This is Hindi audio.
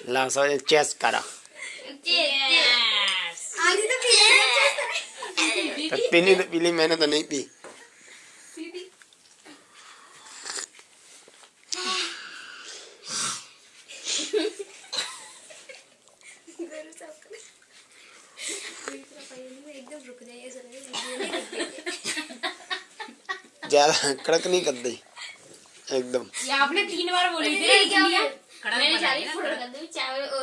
ला सो चेस करा तो पीनी तो पीली मैंने तो नहीं पी ज्यादा कड़क नहीं कर दी एकदम। ये आपने 3 बार बोली थी।